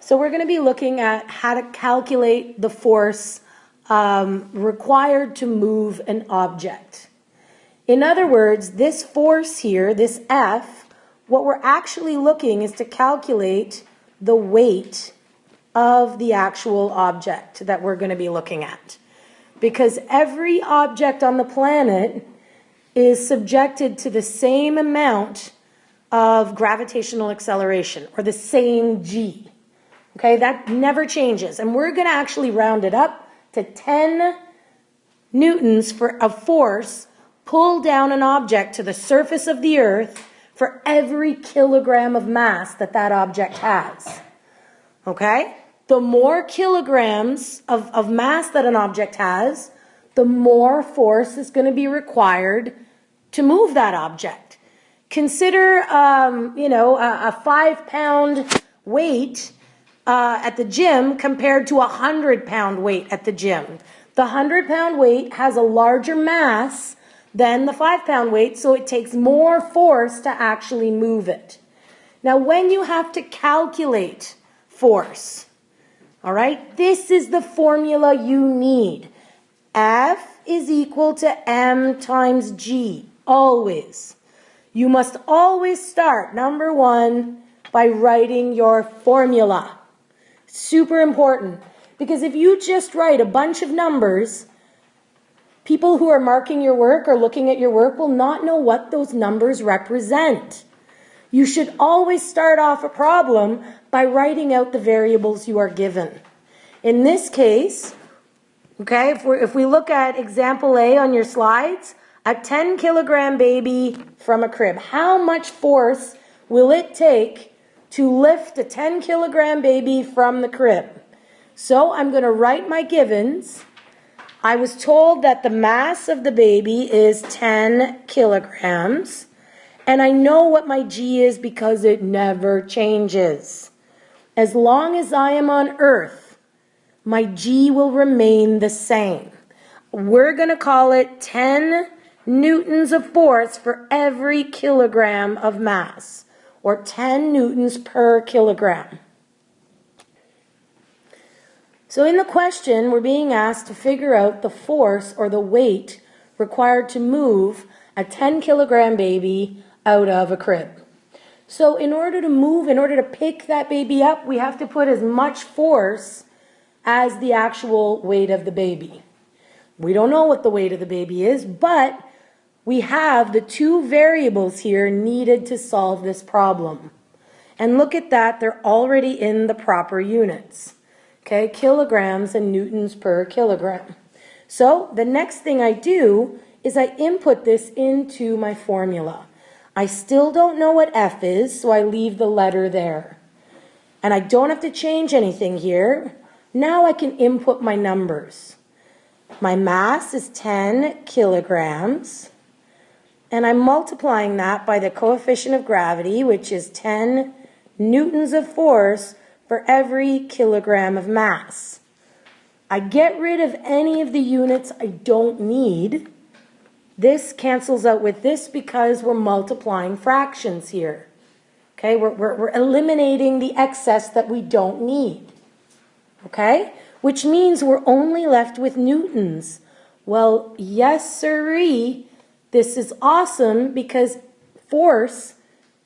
So we're going to be looking at how to calculate the force required to move an object. In other words, this force here, this F, what we're actually looking is to calculate the weight of the actual object that we're going to be looking at. Because every object on the planet is subjected to the same amount of gravitational acceleration, or the same G. Okay, that never changes. And we're going to actually round it up to 10 newtons of force pull down an object to the surface of the Earth for every kilogram of mass that that object has. Okay? The more kilograms of mass that an object has, the more force is going to be required to move that object. Consider, a 5-pound weight at the gym compared to a 100-pound weight at the gym. The 100-pound weight has a larger mass than the 5-pound weight, so it takes more force to actually move it. Now, when you have to calculate force, all right, this is the formula you need. F is equal to m times g, always. You must always start, number one, by writing your formula. Super important, because if you just write a bunch of numbers, people who are marking your work or looking at your work will not know what those numbers represent. You should always start off a problem by writing out the variables you are given. In this case, okay, if we look at example A on your slides, a 10-kilogram baby from a crib. How much force will it take to lift a 10-kilogram baby from the crib? So I'm going to write my givens. I was told that the mass of the baby is 10 kilograms. And I know what my G is because it never changes. As long as I am on Earth, my G will remain the same. We're going to call it 10 newtons of force for every kilogram of mass, or 10 newtons per kilogram. So in the question, we're being asked to figure out the force or the weight required to move a 10-kilogram baby out of a crib. So in order to pick that baby up, we have to put as much force as the actual weight of the baby. We don't know what the weight of the baby is, but we have the two variables here needed to solve this problem. And look at that, they're already in the proper units. Okay, kilograms and newtons per kilogram. So the next thing I do is I input this into my formula. I still don't know what F is, so I leave the letter there. And I don't have to change anything here. Now I can input my numbers. My mass is 10 kilograms. And I'm multiplying that by the coefficient of gravity, which is 10 newtons of force for every kilogram of mass. I get rid of any of the units I don't need. This cancels out with this because we're multiplying fractions here. Okay, we're eliminating the excess that we don't need. Okay, which means we're only left with newtons. Well, yes sirree. This is awesome because force,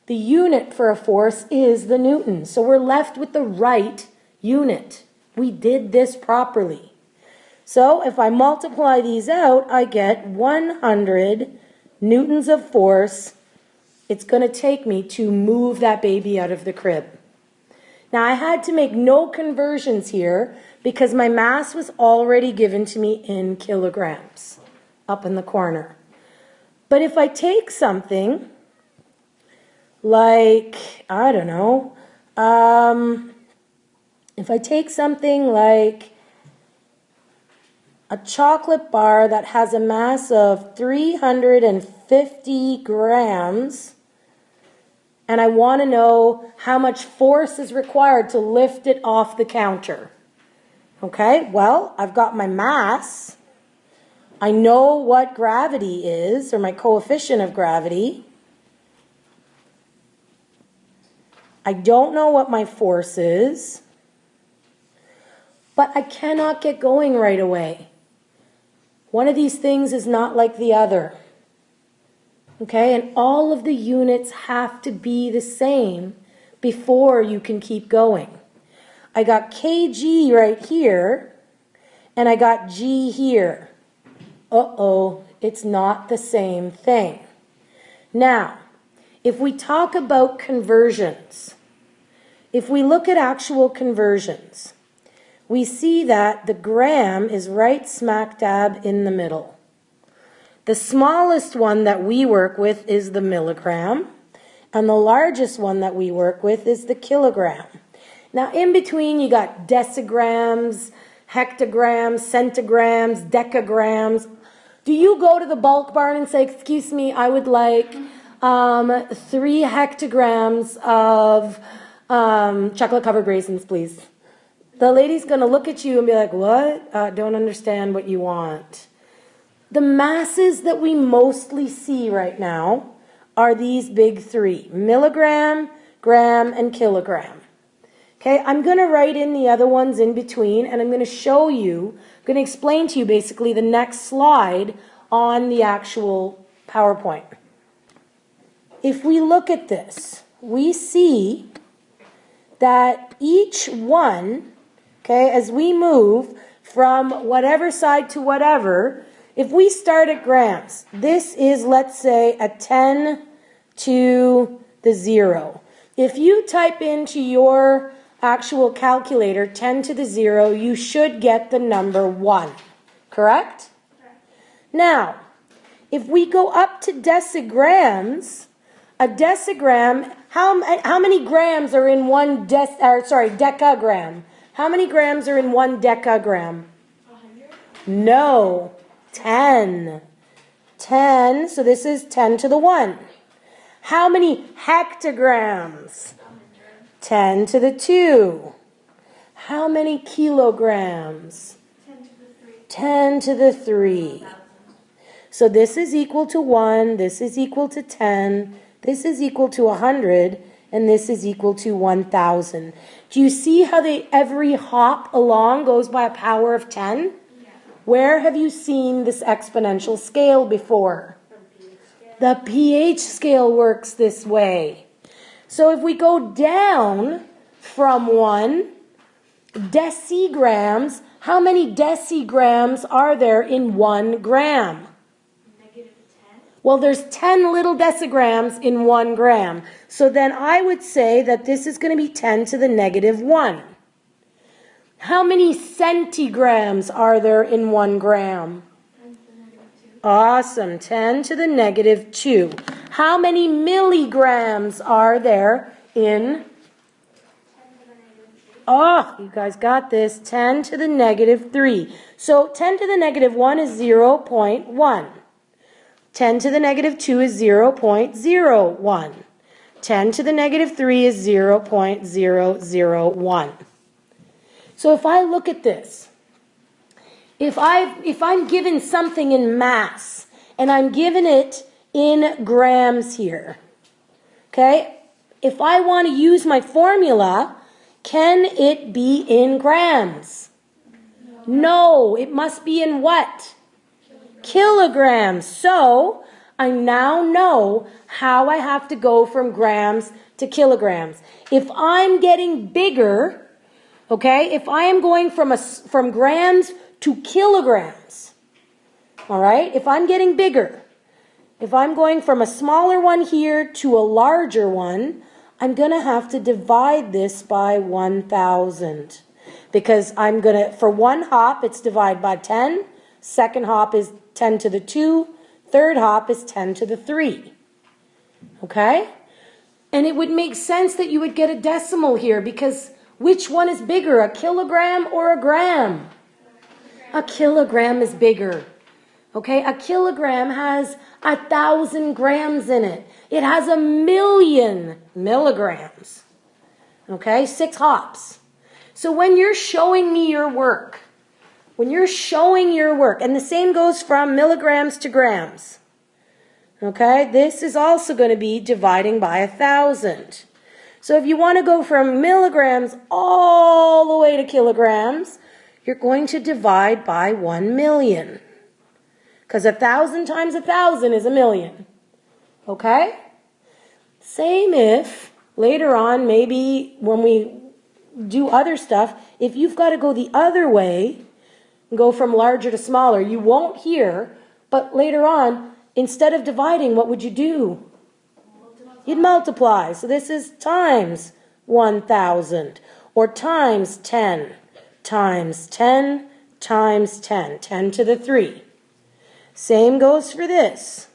the unit for a force is the newton. So we're left with the right unit. We did this properly. So if I multiply these out, I get 100 newtons of force it's going to take me to move that baby out of the crib. Now I had to make no conversions here because my mass was already given to me in kilograms up in the corner. But if I take something like, I don't know, if I take something like a chocolate bar that has a mass of 350 grams, and I want to know how much force is required to lift it off the counter. Okay, well, I've got my mass. I know what gravity is, or my coefficient of gravity. I don't know what my force is. but I cannot get going right away. One of these things is not like the other. Okay, and all of the units have to be the same before you can keep going. I got kg right here, and I got g here. Uh-oh, it's not the same thing. Now, if we talk about conversions, if we look at actual conversions, we see that the gram is right smack dab in the middle. The smallest one that we work with is the milligram, and the largest one that we work with is the kilogram. Now, in between, you got decigrams, hectograms, centigrams, decagrams. Do you go to the bulk barn and say, excuse me, I would like 3 hectograms of chocolate-covered raisins, please? The lady's going to look at you and be like, what? Don't understand what you want. The masses that we mostly see right now are these big three: milligram, gram, and kilogram. Okay, I'm going to write in the other ones in between, and I'm going to show you, I'm going to explain to you basically the next slide on the actual PowerPoint. If we look at this, we see that each one, okay, as we move from whatever side to whatever, if we start at grams, this is, let's say, a 10 to the 0. If you type into your actual calculator 10 to the 0, you should get the number 1, correct? Now, if we go up to decigrams, a decigram, how many grams are in one decagram? How many grams are in one decagram? 100? No, 10. 10, so this is 10 to the 1. How many hectograms? 10 to the 2. How many kilograms? 10 to the 3. So this is equal to 1, this is equal to 10, this is equal to 100, and this is equal to 1,000. Do you see how every hop along goes by a power of 10? Yeah. Where have you seen this exponential scale before? The pH scale works this way. So if we go down from 1, decigrams, how many decigrams are there in 1 gram? Well, there's 10 little decigrams in 1 gram. So then I would say that this is going to be 10 to the negative 1. How many centigrams are there in 1 gram? 10 to the negative 2. Awesome, 10 to the negative 2. How many milligrams are there in? 10 to the negative 3. Oh, you guys got this. 10 to the negative 3. So 10 to the negative 1 is 0.1. 10 to the negative 2 is 0.01. 10 to the negative 3 is 0.001. So if I look at this, if I'm given something in mass, and I'm given it in grams here, okay? If I want to use my formula, can it be in grams? No, it must be in what? Kilograms. So I now know how I have to go from grams to kilograms. If I'm getting bigger, okay, if I am going from grams to kilograms, all right, if I'm getting bigger, if I'm going from a smaller one here to a larger one, I'm going to have to divide this by 1,000, because I'm going to, for one hop, it's divided by 10. Second hop is 10 to the 2. Third hop is 10 to the 3. Okay? And it would make sense that you would get a decimal here, because which one is bigger, a kilogram or a gram? A kilogram is bigger. Okay? A kilogram has 1,000 grams in it. It has 1,000,000 milligrams. Okay? 6 hops. So when you're showing me your work, and the same goes from milligrams to grams, okay, this is also going to be dividing by 1,000. So if you want to go from milligrams all the way to kilograms, you're going to divide by 1 million. Because 1,000 times 1,000 is 1,000,000. Okay? Same if later on, maybe when we do other stuff, if you've got to go the other way, go from larger to smaller, you won't here, but later on, instead of dividing, what would you do? You'd multiply. So this is times 1,000, or times 10, times 10, times 10, 10 to the 3. Same goes for this.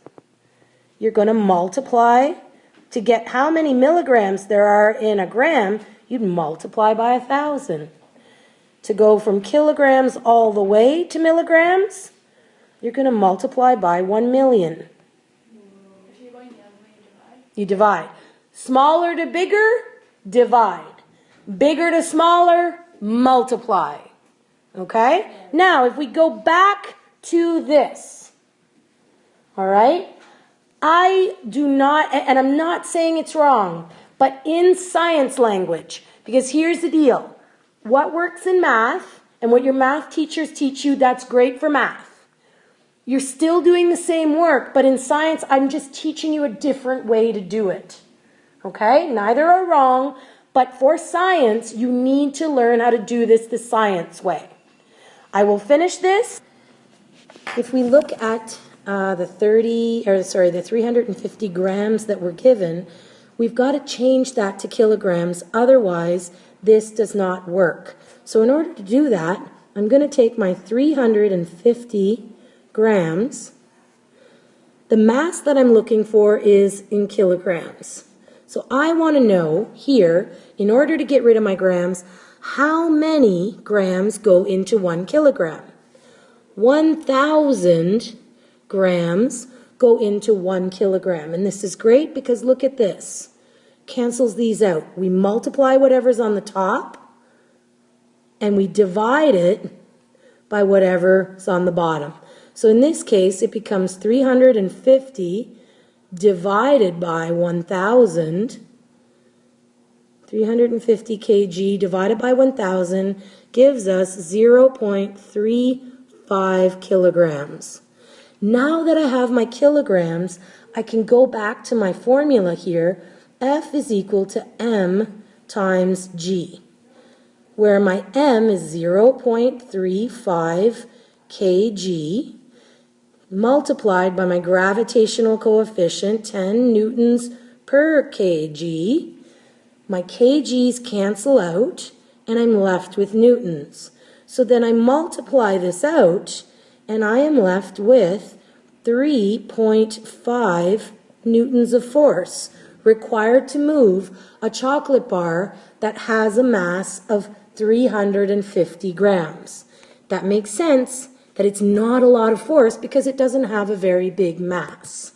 You're going to multiply to get how many milligrams there are in a gram. You'd multiply by 1,000. To go from kilograms all the way to milligrams, you're going to multiply by 1 million. If you're going the other way, You divide. Smaller to bigger, divide. Bigger to smaller, multiply. Okay? Now, if we go back to this, all right? I do not, and I'm not saying it's wrong, but in science language, because here's the deal. What works in math, and what your math teachers teach you, that's great for math. You're still doing the same work, but in science, I'm just teaching you a different way to do it. Okay? Neither are wrong, but for science, you need to learn how to do this the science way. I will finish this. If we look at the 350 grams that were given, we've got to change that to kilograms, otherwise this does not work. So in order to do that, I'm going to take my 350 grams. The mass that I'm looking for is in kilograms. So I want to know here, in order to get rid of my grams, how many grams go into 1 kilogram? 1,000 grams go into 1 kilogram. And this is great because look at this. Cancels these out. We multiply whatever's on the top and we divide it by whatever's on the bottom. So in this case, it becomes 350 divided by 1,000. 350 kg divided by 1,000 gives us 0.35 kilograms. Now that I have my kilograms, I can go back to my formula here. F is equal to m times g, where my m is 0.35 kg multiplied by my gravitational coefficient, 10 newtons per kg. My kgs cancel out, and I'm left with newtons. So then I multiply this out, and I am left with 3.5 newtons of force required to move a chocolate bar that has a mass of 350 grams. That makes sense that it's not a lot of force because it doesn't have a very big mass.